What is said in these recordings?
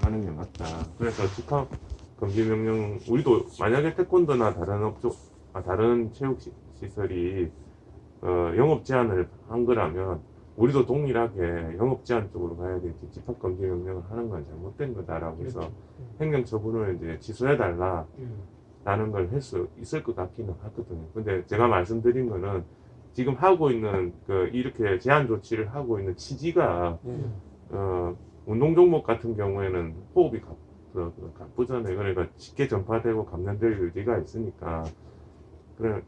하는 게 맞다. 그래서 집합 금지 명령, 우리도 만약에 태권도나 다른 다른 체육 시설이 영업 제한을 한 거라면 우리도 동일하게 영업 제한 쪽으로 가야 되지, 집합 금지 명령을 하는 건 잘못된 거다라고 해서 그렇죠. 행정 처분을 이제 취소해 달라라는 예. 걸 할 수 있을 것 같기는 하거든요. 근데 제가 말씀드린 거는 지금 하고 있는 이렇게 제한 조치를 하고 있는 취지가 운동 종목 같은 경우에는 호흡이 가쁘잖아요. 그러니까 쉽게 전파되고 감염될 의지가 있으니까 그래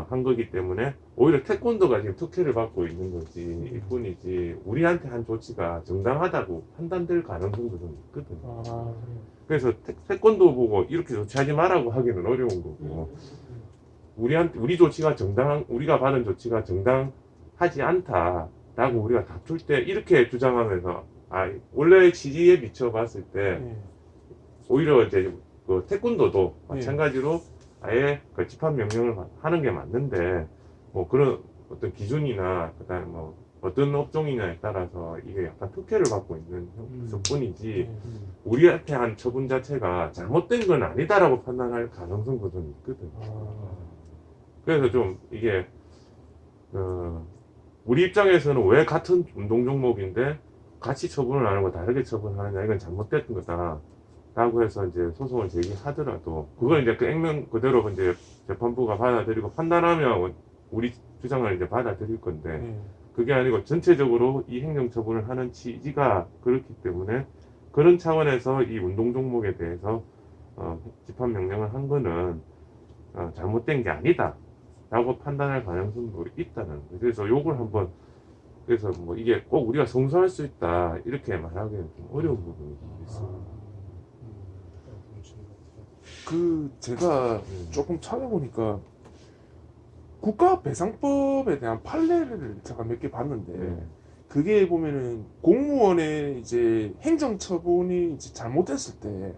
한 거기 때문에 오히려 태권도가 지금 특혜를 받고 있는 거지 일 뿐이지, 우리한테 한 조치가 정당하다고 판단될 가능성도 좀 있거든요. 아, 그래서 태권도 보고 이렇게 조치하지 말라고 하기는 어려운 거고, 우리 조치가 우리가 받은 조치가 정당하지 않다라고 우리가 다툴 때 이렇게 주장하면서, 원래 취지에 비춰봤을 때 예. 오히려 이제 그 태권도도 마찬가지로 아예 그 집합 명령을 하는 게 맞는데, 뭐 그런 어떤 기준이나 그다음에 뭐 어떤 업종이냐에 따라서 이게 약간 특혜를 받고 있는 형식뿐이지, 우리한테 한 처분 자체가 잘못된 건 아니다라고 판단할 가능성도 좀 있거든. 그래서 좀 이게 우리 입장에서는 왜 같은 운동 종목인데 같이 처분을 안 하고 다르게 처분하느냐, 이건 잘못된 거다 라고 해서 이제 소송을 제기하더라도 그걸 이제 그 액면 그대로 이제 재판부가 받아들이고 판단하면 우리 주장을 이제 받아들일 건데, 그게 아니고 전체적으로 이 행정처분을 하는 취지가 그렇기 때문에 그런 차원에서 이 운동 종목에 대해서 집합 명령을 한 거는 잘못된 게 아니다 라고 판단할 가능성도 있다는 거예요. 그래서 요걸 한번, 그래서 뭐 이게 꼭 우리가 성수할 수 있다 이렇게 말하기는 좀 어려운 부분이 있습니다. 제가 조금 찾아보니까 국가배상법에 대한 판례를 제가 몇 개 봤는데, 네. 그게 보면은 공무원의 이제 행정처분이 이제 잘못됐을 때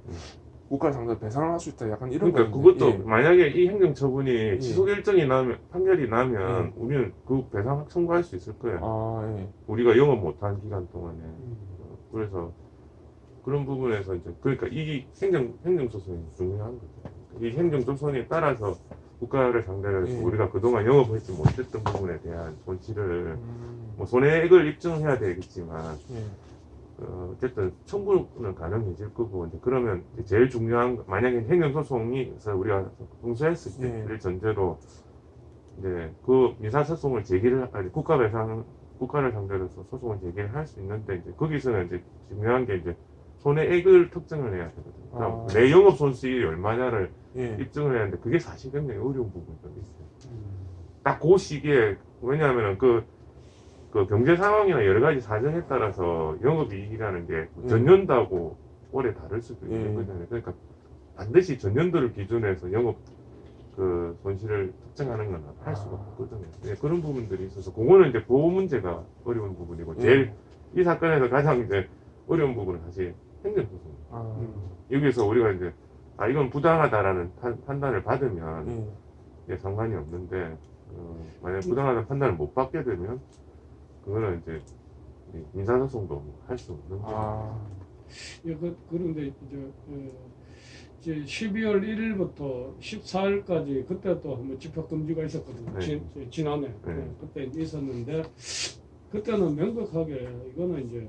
국가상대 배상을 할 수 있다, 약간 이런 그러니까 거 그것도 있는데, 만약에 이 행정처분이 취소 결정이 나면, 판결이 나면 우리는 그 배상 청구할 수 있을 거예요. 우리가 영업 못한 기간 동안에. 그래서 그런 부분에서 이제 그러니까 이 행정소송이 중요한 거죠. 이 행정소송에 따라서 국가를 상대로 해서 우리가 그동안 영업하지 못했던 부분에 대한 손실을 뭐 손해액을 입증해야 되겠지만 어쨌든 청구는 가능해질 거고, 이제 그러면 이제 제일 중요한 만약에 행정소송에서 우리가 승소했을 때를 전제로 이제 그 민사소송을 국가를 상대로 해서 소송을 제기를 할 수 있는데, 이제 거기서는 이제 중요한 게 이제 손해액을 특정을 해야 되거든요. 그러니까 내 영업 손실이 얼마냐를 입증을 해야 하는데 그게 사실 굉장히 어려운 부분이 좀 있어요. 딱 그 시기에, 왜냐하면 그 경제 상황이나 여러 가지 사정에 따라서 영업이익이라는 게 전년도하고 올해 다를 수도 있는 거잖아요. 그러니까 반드시 전년도를 기준으로 해서 영업 손실을 특정하는 건 할 수가 없거든요. 그런 부분들이 있어서 그거는 이제 그 문제가 어려운 부분이고, 제일 이 사건에서 가장 이제 어려운 부분은 사실 행정소송입니다. 여기서 우리가 이제 이건 부당하다라는 판단을 받으면 상관이 없는데, 만약 부당하다는 판단을 못 받게 되면 그거는 이제 민사소송도 할 수 없는 거죠. 그런데 이제 12월 1일부터 14일까지 그때 또 한번 집합 금지가 있었거든요. 지난해 그때 있었는데, 그때는 명백하게 이거는 이제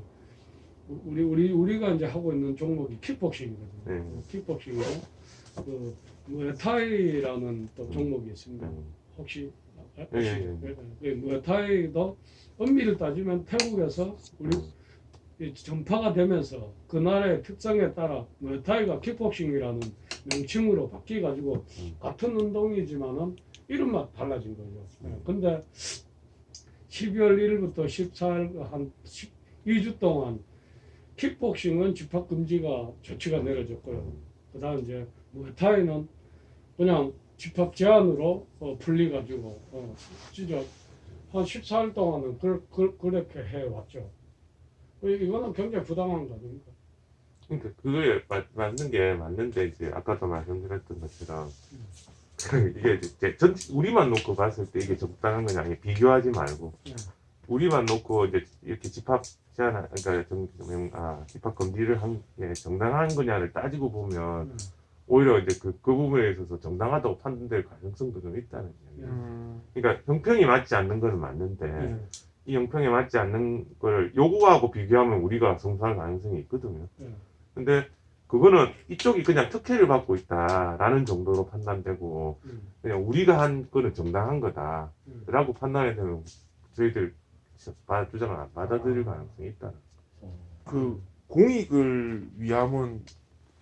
우리가 이제 하고 있는 종목이 킥복싱이거든요. 킥복싱이고 그 무에타이라는 또 종목이 있습니다. 혹시 무에타이도 엄밀히 따지면 태국에서 우리 전파가 되면서 그 나라의 특성에 따라 무에타이가 킥복싱이라는 명칭으로 바뀌어가지고 같은 운동이지만은 이름만 달라진 거죠. 근데 12월 1일부터 14일 한 2주 동안 킥복싱은 집합 금지가 조치가 내려졌고요. 그다음 이제 무에타이는 그냥 집합 제한으로 풀리가지고 진짜 한 14일 동안은 그렇게 해왔죠. 이거는 굉장히 부당한 거 아닙니까? 그러니까 그게 맞는 게 맞는데, 이제 아까도 말씀드렸던 것처럼 이게 이제 우리만 놓고 봤을 때 이게 적당한 거냐, 비교하지 말고 우리만 놓고 이제 이렇게 집합 제한, 그러니까 집합 금지를 한 게 정당한 거냐를 따지고 보면 오히려 이제 그 부분에 있어서 정당하다고 판단될 가능성도 좀 있다는 얘기예요. 그러니까 형평이 맞지 않는 거는 맞는데 예. 이 형평에 맞지 않는 걸 요구하고 비교하면 우리가 성사할 가능성이 있거든요. 근데 그거는 이쪽이 그냥 특혜를 받고 있다라는 정도로 판단되고 그냥 우리가 한 거는 정당한 거다라고 판단이 되면 저희들 주장을 안 받아들일 가능성이 있다. 그 공익을 위함은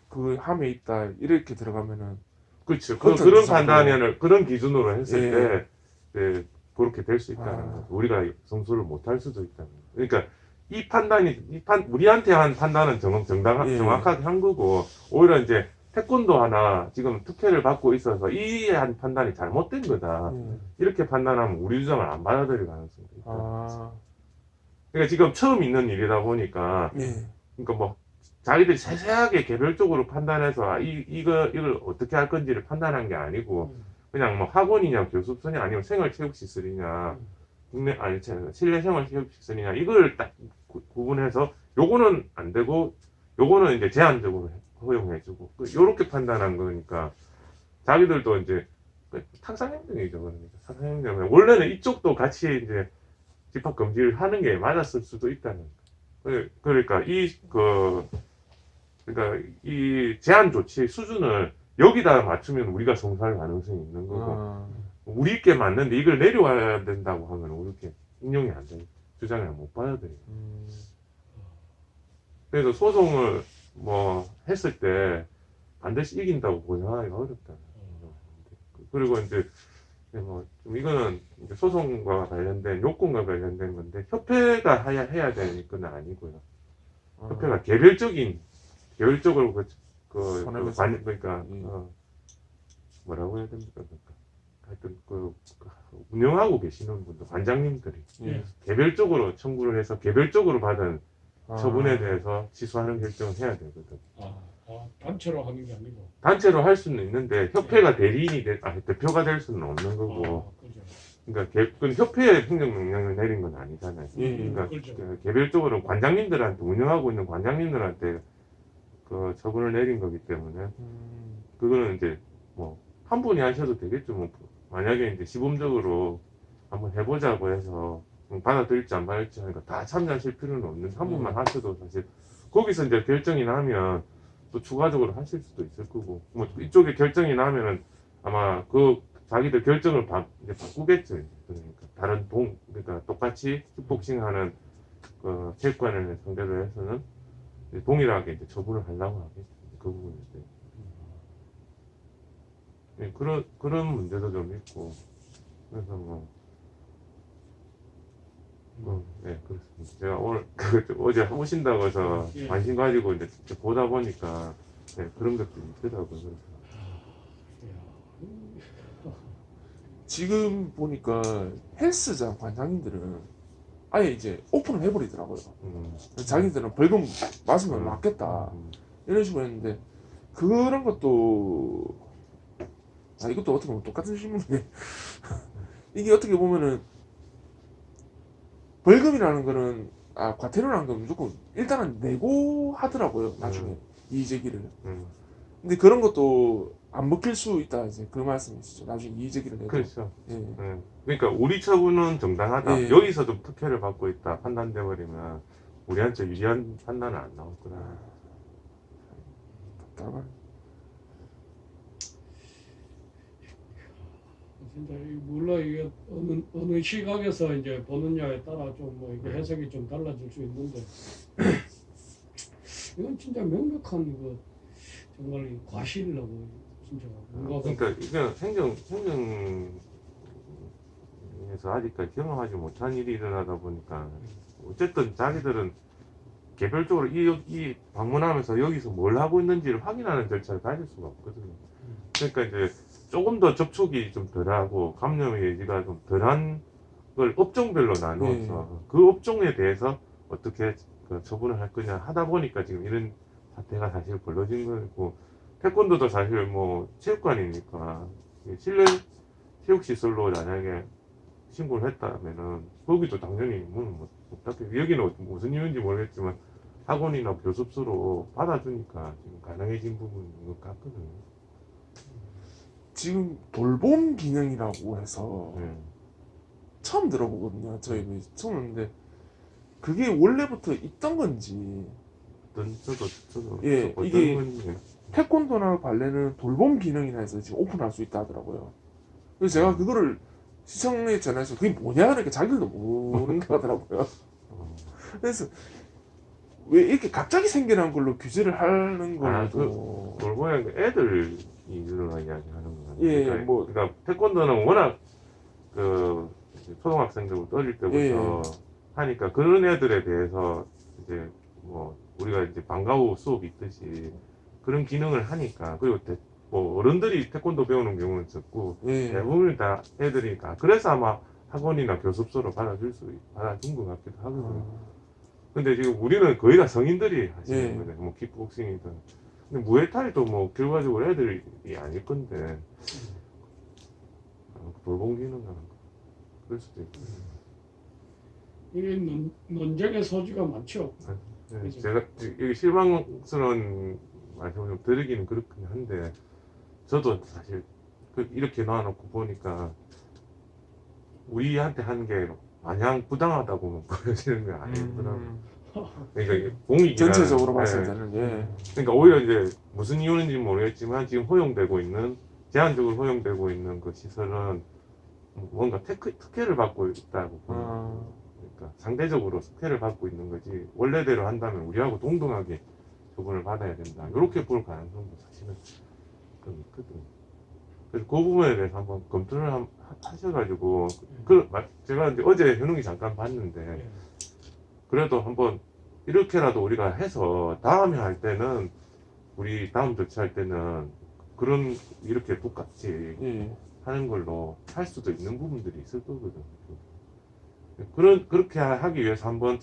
그 함에 있다 이렇게 들어가면은 그렇죠. 그렇죠. 그런 기준으로. 판단을 그런 기준으로 했을 예. 때 그렇게 될 수 있다는 아. 거죠. 우리가 성수를 못 할 수도 있다는 거죠. 그러니까 이 판단이 우리한테 한 판단은 예. 정확하게 한 거고 오히려 이제 태권도 하나 지금 특혜를 받고 있어서 이 한 판단이 잘못된 거다. 이렇게 판단하면 우리 주장을 안 받아들일 가능성이 있다. 아, 그러니까 지금 처음 있는 일이다 보니까 예. 그러니까 뭐 자기들이 세세하게 개별적으로 판단해서 이걸 어떻게 할 건지를 판단한 게 아니고 그냥 뭐 학원이냐 교습소냐 아니면 생활체육시설이냐 실내 생활체육시설이냐 이걸 딱 구분해서 요거는 안 되고 요거는 이제 제한적으로 허용해주고 요렇게 판단한 거니까 자기들도 이제 탕상행정이죠. 그러니까 탕상행정 원래는 이쪽도 같이 이제 집합 금지를 하는 게 맞았을 수도 있다는 거예요. 그러니까 그러니까 이 제한 조치 수준을 여기다 맞추면 우리가 성사할 가능성이 있는 거고 아, 우리께 맞는데 이걸 내려와야 된다고 하면 우리께 인용이 안 되는 주장을 못 받아들여요. 그래서 소송을 뭐 했을 때 반드시 이긴다고 보장하기가 어렵다. 그리고 이제 뭐좀 이거는 이제 소송과 관련된 요건과 관련된 건데 협회가 해야 되는 건 아니고요. 협회가 개별적으로 그러니까 뭐라고 해야 됩니까? 그러니까 하여튼 운영하고 계시는 분들 관장님들이 예. 개별적으로 청구를 해서 개별적으로 받은 아. 처분에 대해서 취소하는 결정을 해야 되거든. 단체로 하는 게 아니고. 단체로 할 수는 있는데 협회가 대표가 될 수는 없는 거고. 그죠. 그러니까 그건 협회에 행정명령을 내린 건 아니잖아요. 예. 그러니까 그렇죠. 개별적으로 관장님들한테 운영하고 있는 관장님들한테 그 처분을 내린 거기 때문에 그거는 이제 뭐 한 분이 하셔도 되겠죠. 뭐 만약에 이제 시범적으로 한번 해보자고 해서 받아들일지 안 받을지 하니까 다 참여하실 필요는 없는데 한 분만 하셔도 사실 거기서 이제 결정이 나면 또 추가적으로 하실 수도 있을 거고 뭐 이쪽에 결정이 나면은 아마 그 자기들 결정을 이제 바꾸겠죠. 그러니까 그러니까 똑같이 킥복싱하는 그 체육관을 상대로 해서는 이제 동일하게 이제 처분을 하려고 하겠죠. 그 부분에 대해. 네, 그런 문제도 좀 있고 그래서 네, 그렇습니다. 제가 오늘 어제 오신다고 해서 예. 관심 가지고 이제 직접 보다 보니까 네, 그런 것들이 있더라고요. 그래서. 지금 보니까 헬스장 관장님들은 아예 이제 오픈을 해버리더라고요. 자기들은 벌금 맞으면 맞겠다 이런 식으로 했는데 그런 것도 이것도 어떻게 보면 똑같은 질문인데 이게 어떻게 보면은 벌금이라는 거는 과태료라는 건 무조건 일단은 내고 하더라고요. 나중에 이의제기를. 근데 그런 것도 안 먹힐 수 있다 이제 그 말씀이시죠. 나중에 이의제기를 내도. 그렇죠. 예. 그러니까 우리 처분은 정당하다. 예. 여기서도 특혜를 받고 있다. 판단돼 버리면 우리한테 유리한 판단은 안 나올 거다. 답답하네. 진짜 물론 이게 어느 시각에서 이제 보느냐에 따라 좀 뭐 이게 해석이 좀 달라질 수 있는데 이건 진짜 명백한 이거 정말 과실이라고 진짜 뭔가 그러니까 이건 행정에서 아직까지 경험하지 못한 일이 일어나다 보니까 어쨌든 자기들은 개별적으로 이 방문하면서 여기서 뭘 하고 있는지를 확인하는 절차를 가질 수가 없거든요. 그러니까 이제 조금 더 접촉이 좀 덜하고 감염의 여지가 좀 덜한 걸 업종별로 나누어서 그 업종에 대해서 어떻게 처분을 할 거냐 하다 보니까 지금 이런 사태가 사실 벌어진 거고 태권도도 사실 뭐 체육관이니까 실내 체육시설로 만약에 신고를 했다면은 거기도 당연히 뭐 어차피 여기는 무슨 이유인지 모르겠지만 학원이나 교습소로 받아주니까 지금 가능해진 부분인 것 같거든요. 지금 돌봄 기능이라고 해서 네. 처음 들어보거든요. 저희 처음 듣는데 그게 원래부터 있던 건지 저도 예, 어떤 이게 건지. 태권도나 발레는 돌봄 기능이라 해서 지금 오픈할 수 있다 하더라고요. 그래서 제가 그거를 시청에 전해서 그게 뭐냐 그러니까 자기들도 모른다 하더라고요. 어. 그래서 왜 이렇게 갑자기 생겨난 걸로 규제를 하는 아, 걸로 돌보는 애들이 일어나 이야기하는 거예요. 예, 그러니까, 뭐- 그러니까 태권도는 워낙 그 이제 초등학생들부터 어릴 때부터 예. 하니까 그런 애들에 대해서 이제 뭐 우리가 이제 방과 후 수업 있듯이 그런 기능을 하니까 그리고 뭐 어른들이 태권도 배우는 경우는 적고 예. 대부분 다 애들이니까 그래서 아마 학원이나 교습소로 받아준 것 같기도 하거든요. 근데 지금 우리는 거의 다 성인들이 하시는 예. 거네. 뭐 킥복싱이든. 근데 무에타이도 뭐 결과적으로 애들이 아닐 건데 돌봄 기능은 그럴 수도 있고. 이게 논쟁의 소지가 많죠. 네, 그죠. 제가 이게 실망스러운 말씀을 좀 드리기는 그렇긴 한데 저도 사실 이렇게 놔놓고 보니까 우리한테 한 게 마냥 부당하다고 보여지는 게 아니더라고요. 그러니까 이게 공익이라는 전체적으로 네. 봤을 때는 예. 그러니까 오히려 이제 무슨 이유인지 모르겠지만 지금 허용되고 있는 제한적으로 허용되고 있는 그 시설은 뭔가 특혜를 받고 있다고 보는 그러니까 상대적으로 특혜를 받고 있는 거지 원래대로 한다면 우리하고 동등하게 처분을 받아야 된다 이렇게 볼 가능성도 사실은 좀 있거든요. 그래서 그 부분에 대해서 한번 검토를 하셔가지고 제가 이제 어제 현웅이 잠깐 봤는데 그래도 한번 이렇게라도 우리가 해서 다음에 할 때는 우리 다음 조치할 때는 그런 이렇게 똑같이 예. 하는 걸로 할 수도 있는 부분들이 있을 거거든요. 그렇게 하기 위해서 한번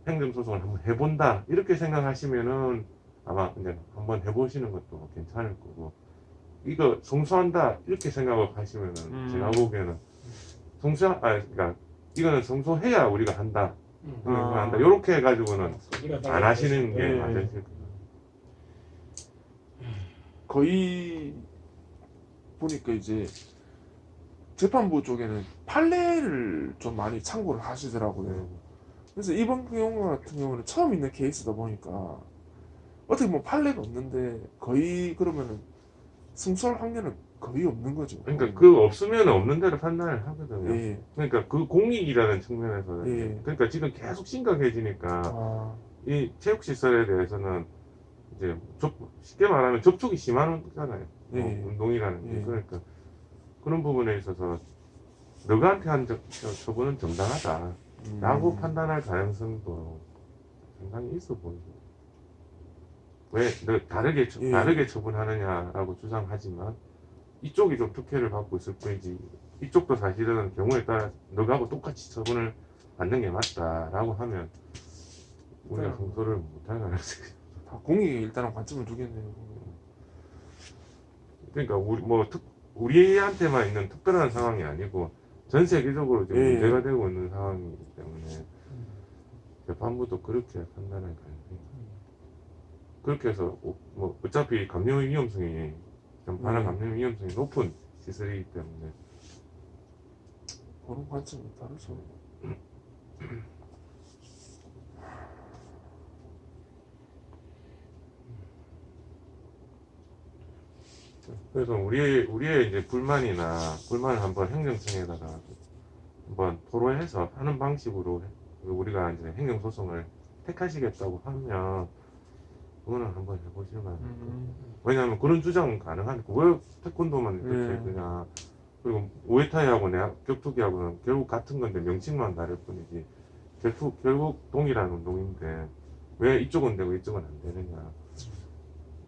행정소송을 한번 해본다 이렇게 생각하시면은 아마 이제 한번 해보시는 것도 괜찮을 거고 이거 성소한다 이렇게 생각을 하시면은 제가 보기에는 그러니까 이거는 성소해야 우리가 한다. 한다. 이렇게 해가지고는 안 하시는 게 예. 맞으실 거예요. 거의 보니까 이제 재판부 쪽에는 판례를 좀 많이 참고를 하시더라고요. 그래서 이번 경우 같은 경우는 처음 있는 케이스다 보니까 어떻게 보면 판례가 없는데 거의 그러면은 승소할 확률은 거의 없는 거죠. 그러니까 그 없으면 없는 대로 판단을 하거든요. 예. 그러니까 그 공익이라는 측면에서 예. 그러니까 지금 계속 심각해지니까 아, 이 체육시설에 대해서는 이제 쉽게 말하면 접촉이 심한 거잖아요. 예. 운동이라는 게. 예. 그러니까 그런 부분에 있어서 너가한테 한 처분은 정당하다라고 판단할 가능성도 상당히 있어 보이고 왜 너 예. 다르게 처분하느냐라고 주장하지만 이쪽이 좀 특혜를 받고 있을 뿐이지 이쪽도 사실은 경우에 따라 너하고 똑같이 처분을 받는 게 맞다라고 하면 우리가 성소를 못할 가능성이 다 공익에 일단은 관점을 두겠네요. 그러니까 우리한테만 있는 특별한 상황이 아니고 전 세계적으로 지금 예. 문제가 되고 있는 상황이기 때문에 재판부도 그렇게 판단할 가능성이 그렇게 해서 뭐 어차피 감염 위험성이 전파나 감염 위험성이 높은 시설이기 때문에 그런 관점이 다르죠. 그래서 우리의 이제 불만을 한번 행정청에다가 한번 토로해서 하는 방식으로 우리가 이제 행정소송을 택하시겠다고 하면 그거는 한번 해보실 만한 왜냐하면 그런 주장은 가능하니까 왜 태권도만 이렇게 그냥 그리고 무에타이하고 격투기하고는 결국 같은 건데 명칭만 다를 뿐이지 결국 동일한 운동인데 왜 이쪽은 되고 이쪽은 안 되느냐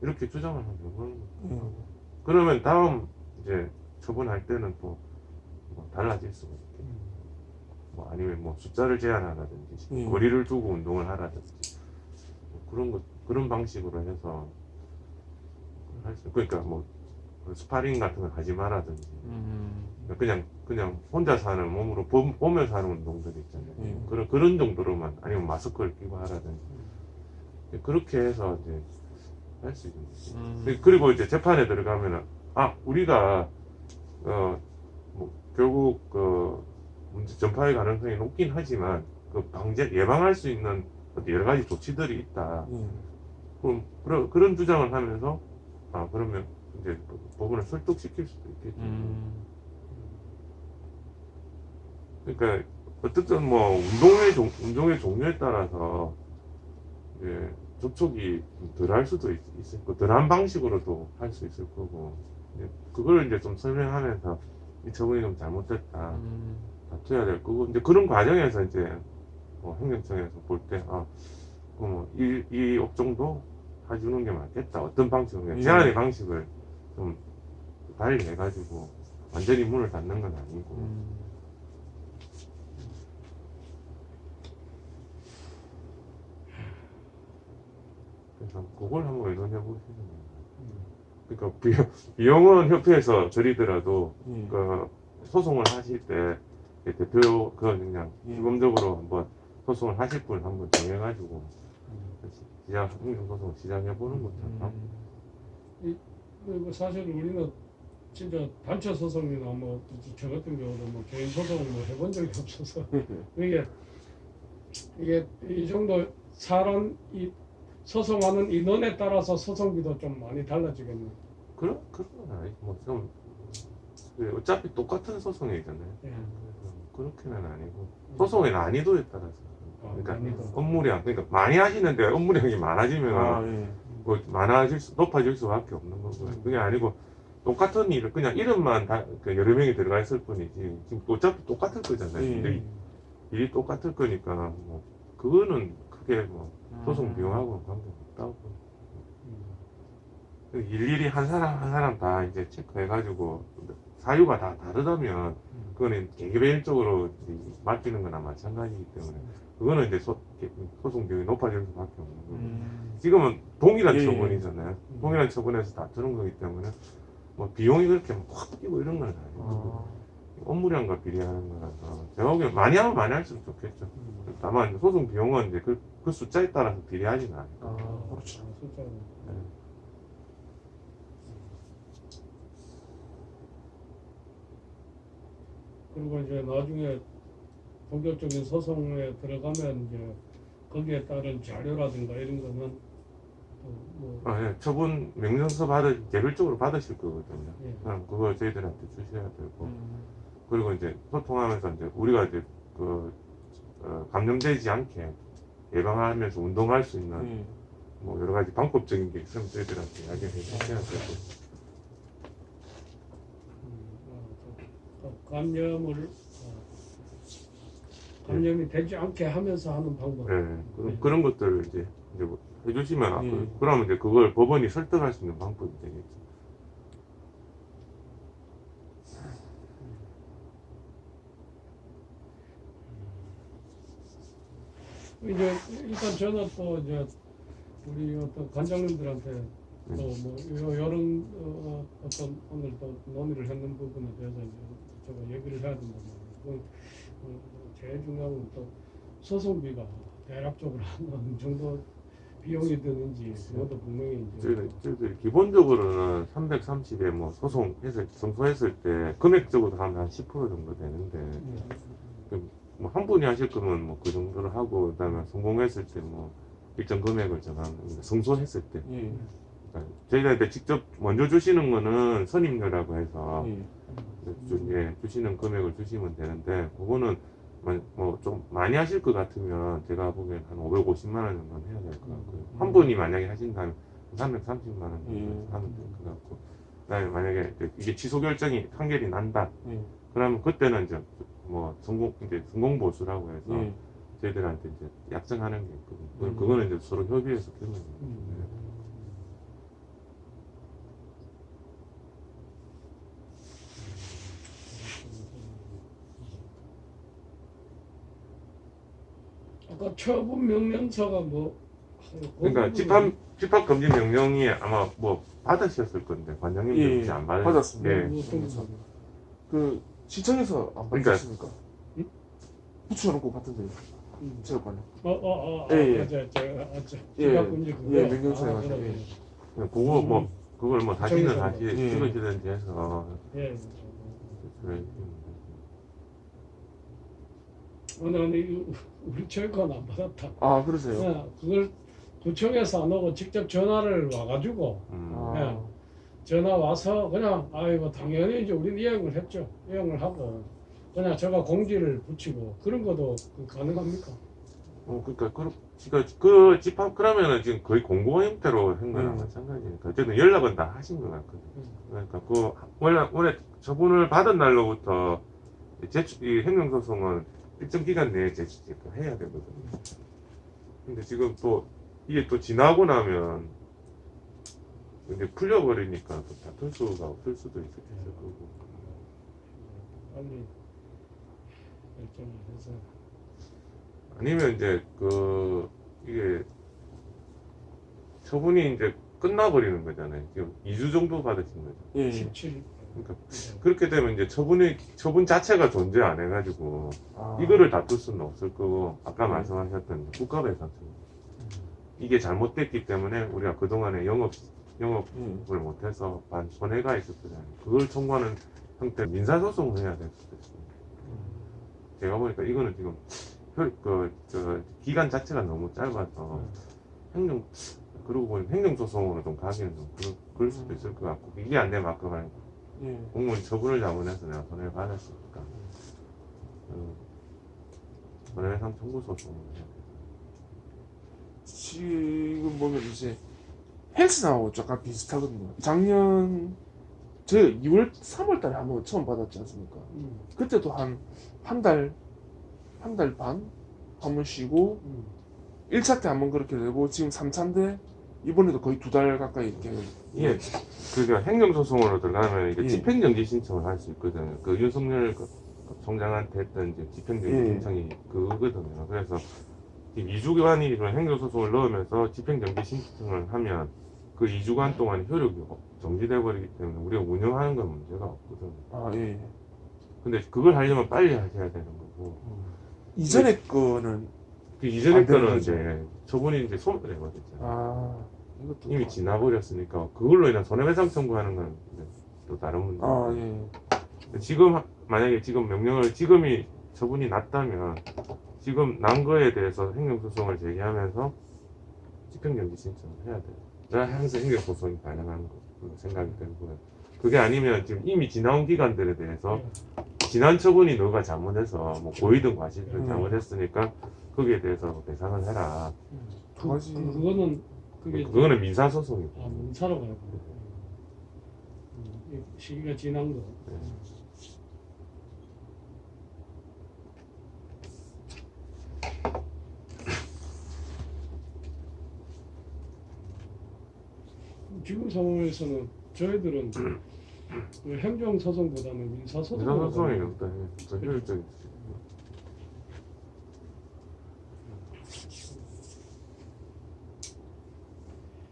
이렇게 주장을 하면 해보는 거예요. 그러면 다음 이제 처분할 때는 또 뭐 달라질 수가 있겠죠. 뭐 아니면 뭐 숫자를 제한하라든지 거리를 두고 운동을 하라든지 뭐 그런 방식으로 해서 그러니까 뭐 스파링 같은 거 하지 말라든지 그냥 혼자 사는 몸으로 보면서 하는 운동들이 있잖아요. 그런 정도로만 아니면 마스크를 끼고 하라든지 그렇게 해서 이제 할 수 있는 거죠. 그리고 이제 재판에 들어가면은 우리가 뭐 결국 그 문제 전파의 가능성이 높긴 하지만 그 예방할 수 있는 여러 가지 조치들이 있다. 그럼 그런 주장을 하면서 그러면 이제 법원을 설득시킬 수도 있겠죠. 그러니까 어쨌든 뭐 운동의 종류에 따라서 이제 접촉이 덜 할 수도 있을 거고 덜한 방식으로도 할 수 있을 거고 그걸 이제 좀 설명하면서 이 처분이 좀 잘못됐다 다투어야 될 거고 이제 그런 과정에서 이제 뭐 행정청에서 볼 때 이 업종도 해주는 게 맞겠다. 어떤 방식으로 제한의 방식을 좀 달리 해가지고 완전히 문을 닫는 건 아니고 그래서 그걸 한번 의논해 보시는 거예요. 그러니까 비영원 협회에서 드리더라도 그 소송을 하실 때 대표 그냥 시범적으로 한번 소송을 하실 분 한번 정해가지고 행정소송 시작해 보는 것처럼. 그리고 사실 우리는 진짜 단체 소송이나 뭐 저 같은 경우도 뭐 개인 소송을 뭐 해본 적이 없어서 이게 이 정도 사람 이 소송하는 인원에 따라서 소송비도 좀 많이 달라지겠네요. 그런 건 아니고 뭐좀 어차피 똑같은 소송이잖아요. 그렇게는 아니고 소송의 난이도에 따라서 그러니까 업무량 그러니까 많이 하시는데 업무량이 많아지면 높아질 수밖에 없는 거고요. 그게 아니고 똑같은 일을 그냥 이름만 여러 명이 들어가 있을 뿐이지 지금 어차피 똑같을 거잖아요. 근데 일이 똑같을 거니까 뭐 그거는 크게 뭐 소송 비용하고는 관계없다고. 일일이 한 사람 다 이제 체크해가지고 사유가 다 다르다면 그거는 개개인적으로 맡기는 거나 마찬가지이기 때문에 그거는 이제 소송 비용이 높아질 수밖에 없는 거고 지금은 동일한 처분이잖아요. 동일한 처분에서 다투는 거기 때문에 뭐 비용이 그렇게 확 뛰고 이런 건 아니고 업무량과 비례하는 거라서 제가 보기엔 많이 하면 많이 할수록 좋겠죠. 다만 소송 비용은 이제 그 숫자에 따라서 비례하지는 않아요. 그렇죠. 그리고 이제 나중에 본격적인 소송에 들어가면 이제 거기에 따른 자료라든가 이런 거는 뭐 처분 명령서 개별적으로 받으실 거거든요. 그럼 그걸 저희들한테 주셔야 되고 그리고 이제 소통하면서 이제 우리가 이제 감염되지 않게 예방하면서 운동할 수 있는 뭐 여러 가지 방법적인 게 있으면 저희들한테 이야기해 주셔야 되고. 감염이 되지 않게 하면서 하는 방법. 그런 것들을 이제 뭐 해주시면 그러면 이제 그걸 법원이 설득할 수 있는 방법이 되겠죠. 이제 일단 저는 또 이제 우리 어떤 관장님들한테 또 뭐 이런 어떤 오늘 또 논의를 했는 부분에 대해서 이제 제가 얘기를 해야 된다 말이에요. 제일 중요한 건 또 소송비가 대략적으로 어느 정도 비용이 드는지 그것도 분명히 이제 저희들이 기본적으로는 330에 뭐 성소했을 때 금액적으로 하면 한 10% 정도 되는데 뭐 한 분이 하실 거면 뭐 그 정도를 하고 그다음에 성공했을 때 뭐 일정 금액을 정합니다. 성소했을 때 그러니까 저희들한테 직접 먼저 주시는 거는 선임료라고 해서 주시는 금액을 주시면 되는데 그거는 뭐 좀 많이 하실 것 같으면 제가 보기엔 한 550만 원 정도는 해야 될 것 같고요. 한 분이 만약에 하신다면 330만 원 정도 하면 될 것 같고 그다음에 만약에 이게 취소 결정이 판결이 난다 그러면 그때는 이제 뭐 성공 보수라고 해서 저희들한테 이제 약정하는 게 있거든요. 그거는 이제 서로 협의해서 결론을 아까 처분 명령서가 뭐 그러니까 집합 금지 명령이 아마 뭐 받으셨을 건데 관장님들 예, 혹시 안 받으셨? 받았습니다. 예. 그 시청에서 안 그러니까- 받으셨습니까? 붙여놓고 받던데 체육관에. 예, 예. 맞아, 예. 집합금지 그거. 예, 명령서에 가지고, 그래. 그거 뭐 그걸 뭐 다시는 구청에서 다시 예. 찍으시든지 해서 예. 그래. 오늘 우리 체육관 안 받았다. 아 그러세요? 예, 그걸 구청에서 안 오고 직접 전화를 와가지고 아, 전화 와서 그냥 아이고 당연히 이제 우리는 이행을 했죠. 이행을 하고 그냥 제가 공지를 붙이고 그런 것도 가능합니까? 그러니까 그 집합 그러면은 지금 거의 공고 형태로 한 거랑 마찬가지니까 어쨌든 연락은 다 하신 것 같거든요. 그러니까 그 원래 처분을 받은 날로부터 이 행정소송은 일정 기간 내에 제출해야 되거든요. 근데 지금 또 이게 또 지나고 나면 이제 풀려버리니까 또 다툴 수가 없을 수도 있을 거고. 빨리 결정을 해서 아니면 이제 이게 처분이 이제 끝나버리는 거잖아요. 지금 2주 정도 받으신 거죠. 예. 17. 그러니까 그렇게 되면 이제 처분 자체가 존재 안 해가지고 아, 이거를 다툴 수는 없을 거고 아까 말씀하셨던 국가배상처분 이게 잘못됐기 때문에 우리가 그동안에 영업을 못해서 손해가 있었잖아요. 그걸 청구하는 형태 민사소송을 해야 될 수도 있습니다. 제가 보니까 이거는 지금 기간 자체가 너무 짧아서 그러고 보니 행정소송으로 좀 가기는 좀 그럴 수도 있을 것 같고 이게 안 되면 아까 말한 예. 공무원 처분을 잘못해서 내가 손해를 받았으니까 손해배상 청구 소송을 해야 돼. 지금 보면 이제 헬스나하고 약간 비슷하거든요. 작년 저희가 2월, 3월 달에 한번 처음 받았지 않습니까? 그때도 한 달 반? 한 번 쉬고 1차 때 한 번 그렇게 되고 지금 3차인데 이번에도 거의 2달 가까이 이렇게 예, 그러니까 행정소송으로 들어가면 이게 예. 집행정지 신청을 할 수 있거든요. 그 윤석열 총장한테 했던 이제 집행정지 예. 신청이 그거거든요. 그래서 지금 2주간이 행정소송을 넣으면서 집행정지 신청을 하면 그 2주간 동안 효력이 정지돼 버리기 때문에 우리가 운영하는 건 문제가 없거든요. 아 예. 근데 그걸 하려면 빨리 하셔야 되는 거고 이전에 거는 그 이전에 안 되는 거는 거죠. 이제 처분이 이제 소멸돼버렸잖아요. 아 이것도 이미 지나버렸으니까 그걸로 인한 손해배상 청구하는 건 이제 또 다른 문제. 아 예. 지금 만약에 지금 명령을 지금이 처분이 났다면 지금 난 거에 대해서 행정소송을 제기하면서 집행정지 신청을 해야 돼요. 그래야 항상 행정소송이 가능한 걸로 생각이 들고요. 그게 아니면 지금 이미 지나온 기간들에 대해서 지난 처분이 너가 잘못해서 뭐 고의든 과실든 잘못했으니까 거기에 대해서 배상을 해라. 두 가지 그거는 그게 그거는 민사소송이고. 문사로 가요. 시기가 지난 거. 지금 상황에서는 저희들은 그 행정소송보다는 민사소송으로 민사소송이 가요. 더 효율적이지.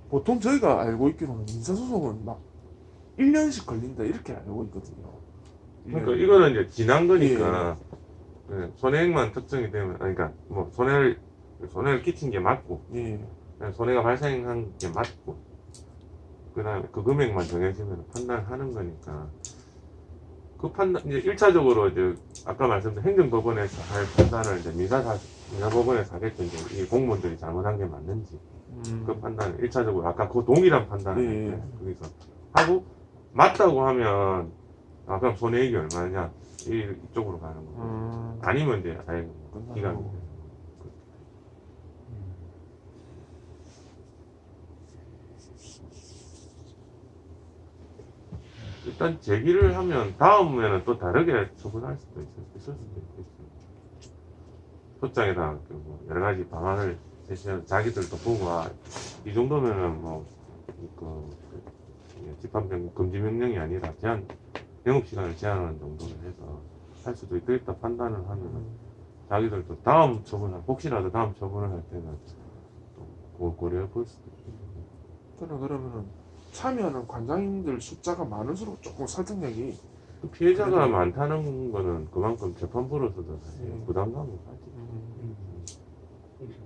보통 저희가 알고 있기로는 민사소송은 막 1년씩 걸린다 이렇게 알고 있거든요. 그러니까 이거는 이제 지난 거니까 손해액만 특정이 되면 그러니까 뭐 손해를 끼친 게 맞고 예. 손해가 발생한 게 맞고 그다음에 그 금액만 정해지면 판단하는 거니까 그 판단 이제 1차적으로 이제 아까 말씀드린 행정법원에서 할 판단을 이제 민사법원에서 하겠죠. 이제 이 공무원들이 잘못한 게 맞는지 그 판단 1차적으로 아까 그 동일한 판단을 예. 할 때 거기서 하고 맞다고 하면 그럼 손해액이 얼마냐 이쪽으로 가는 거고 아니면 이제 아예 기간이 일단 제기를 하면 다음에는 또 다르게 처분할 수도 있을 수도 있겠죠. 소장에다 뭐 여러 가지 방안을 제시해서 자기들도 보고 이 정도면은 집합명 금지 명령이 아니라 영업 시간을 제한하는 정도로 해서 할 수도 있겠다 판단을 하면 자기들도 다음 처분을 혹시라도 다음 처분을 할 때는 또 그걸 고려해 볼 수도 있겠죠. 저는 그러면은 참여하는 관장님들 숫자가 많을수록 조금 설득력이 그 피해자가 그래도- 많다는 거는 그만큼 재판부로서도 사실 음. 부담감이 가지. 음,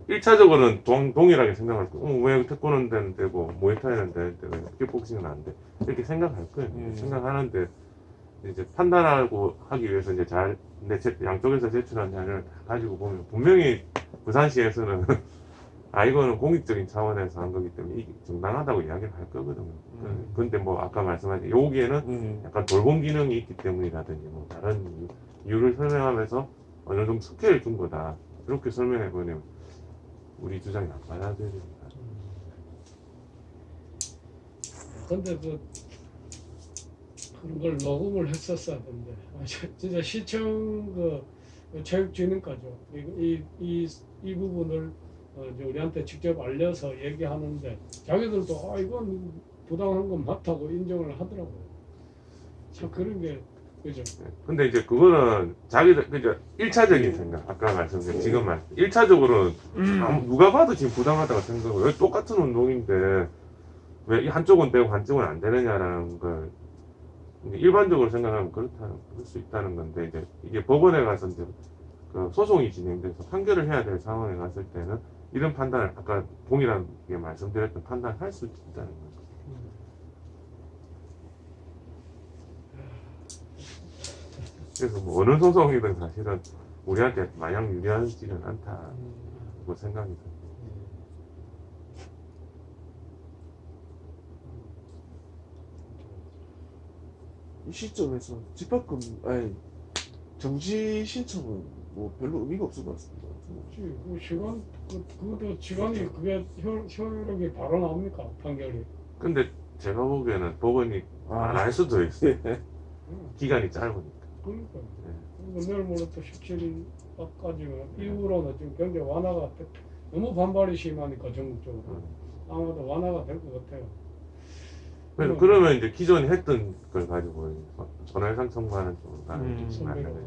1차적으로는 동일하게 생각할 거예요. 왜 태권도는 되고 무에타이는 되는데 왜 킥복싱은 안 돼? 이렇게 생각할 거예요. 생각하는데 이제 판단하고 하기 위해서 이제 잘 근데 양쪽에서 제출한 자료를 다 가지고 보면 분명히 부산시에서는 아 이거는 공익적인 차원에서 한 거기 때문에 이게 정당하다고 이야기를 할 거거든요. 근데 뭐 아까 말씀하신 여기에는 약간 돌봄 기능이 있기 때문이라든지 뭐 다른 이유를 설명하면서 어느 정도 스케일을 준 거다. 이렇게 설명해 보면 우리 주장이 안 받아들입니다. 근데 그런 걸 녹음을 했었어야 되는데 진짜 시청 체육진흥과죠. 이 부분을 이제 우리한테 직접 알려서 얘기하는데 자기들도 이건 부당한 건 맞다고 인정을 하더라고요. 참 그런 게 그죠. 근데 이제 그거는 자기들 그죠 1차적인 생각 아까 말씀드린 지금 말 1차적으로는 누가 봐도 지금 부당하다고 생각하고 왜 똑같은 운동인데 왜 한쪽은 되고 한쪽은 안 되느냐라는 걸 일반적으로 생각하면 그럴 수 있다는 건데 이제 이게 법원에 가서 이제 그 소송이 진행돼서 판결을 해야 될 상황에 갔을 때는 이런 판단을 아까 동일하게 말씀드렸던 판단을 할 수 있다는 거죠. 그래서 뭐 어느 소송이든 사실은 우리한테 마냥 유리하지는 않다고 생각이 듭니다. 이 시점에서 집합금 아니 정지 신청은 뭐 별로 의미가 없을 것 같습니다. 그렇지. 그 시간 그것도 시간이 그게 효력이 바로 나옵니까 판결이? 근데 제가 보기에는 법원이 안 할 수도 있어요. 기간이 짧으니까. 그러니까 내일 모레 또 17일까지면 이후로는 지금 경제 완화가 너무 반발이 심하니까 전국적으로 아마도 완화가 될 것 같아요. 그러면 이제 기존에 했던 걸 가지고 손해배상 청구하는 쪽으로 가는 게 선배가 맞네.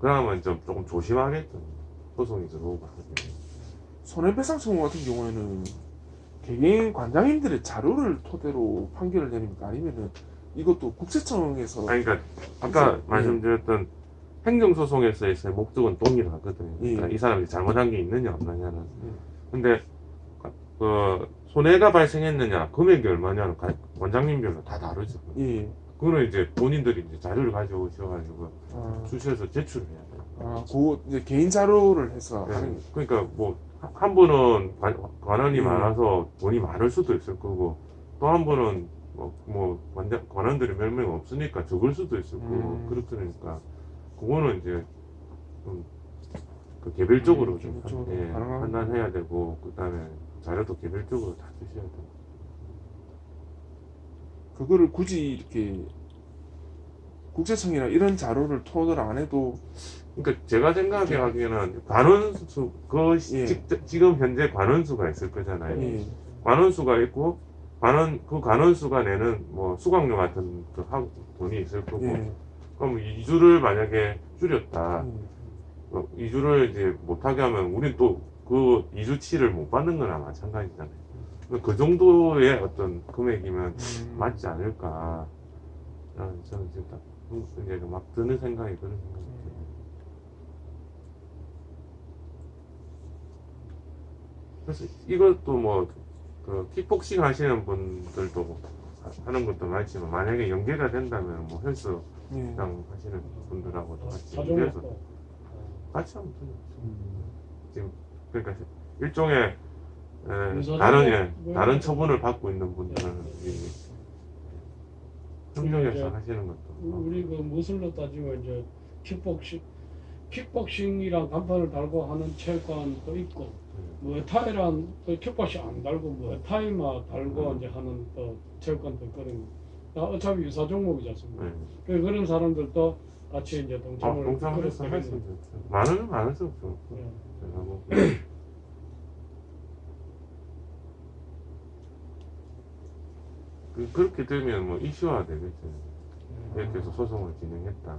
그러면 좀 조금 조심하겠죠. 소송이 들어오고 하면. 손해배상 청구 같은 경우에는 개개인 관장님들의 자료를 토대로 판결을 내립니까? 아니면은 이것도 국세청에서 아니, 그러니까 아까 예. 말씀드렸던 행정소송에서의 목적은 동일하거든요. 그러니까 예. 이 사람이 잘못한 게 있느냐 없느냐는. 예. 근데 그 손해가 발생했느냐, 금액이 얼마냐는 원장님별로 다 다르죠. 예. 그거는 이제 본인들이 이제 자료를 가져오셔가지고 아, 주셔서 제출을 해야 돼요. 그 이제 개인 자료를 해서 네. 하는 그러니까 뭐 한 분은 관원이 음. 많아서 돈이 많을 수도 있을 거고 또 한 분은 관원들이 몇 명 없으니까 적을 수도 있을 거고 그러니까 그거는 이제 좀 그 개별적으로 좀 개별적으로 가능한 판단해야 되고 그다음에 자료도 개별적으로 다 주셔야 되고. 그거를 굳이 이렇게 국세청이나 이런 자료를 토대로 안 해도 그러니까 제가 생각하기에는 관원수 예. 지금 현재 관원수가 있을 거잖아요. 예. 관원수가 있고 그 관원수가 내는 뭐 수강료 같은 돈이 있을 거고 예. 그럼 이주를 만약에 줄였다. 이주를 이제 못하게 하면 우린 또 그 이주치를 못 받는 거나 마찬가지잖아요. 그 정도의 어떤 금액이면 맞지 않을까. 저는 지금 딱 이제 막 드는 생각이 그런 생각이 들어요. 그래서 이것도 뭐 그 킥복싱 하시는 분들도 하는 것도 많지만 만약에 연계가 된다면 뭐 헬스장 예. 하시는 분들하고도 같이 자주 연계해서 먹고 같이 하면 되죠. 지금 그러니까 일종의 유사적으로 다른 처분을 받고 있는 분들은 협력해서 이제 하시는 것도 우리 그 무술로 따지면 이제 킥복싱이랑 간판을 달고 하는 체육관도 있고 무에타이랑 또 킥복싱 안 달고 무에타이만 달고 이제 하는 또 체육관도 있거든요. 어차피 유사 종목이지 않습니까? 그런 사람들도 같이 이제 동참을 동참해서 그렇게 할수 하는 좋죠. 많을수록 좋고 예. 제가 뭐 그렇게 되면 뭐 이슈화 되겠죠. 이렇게 해서 소송을 진행했다.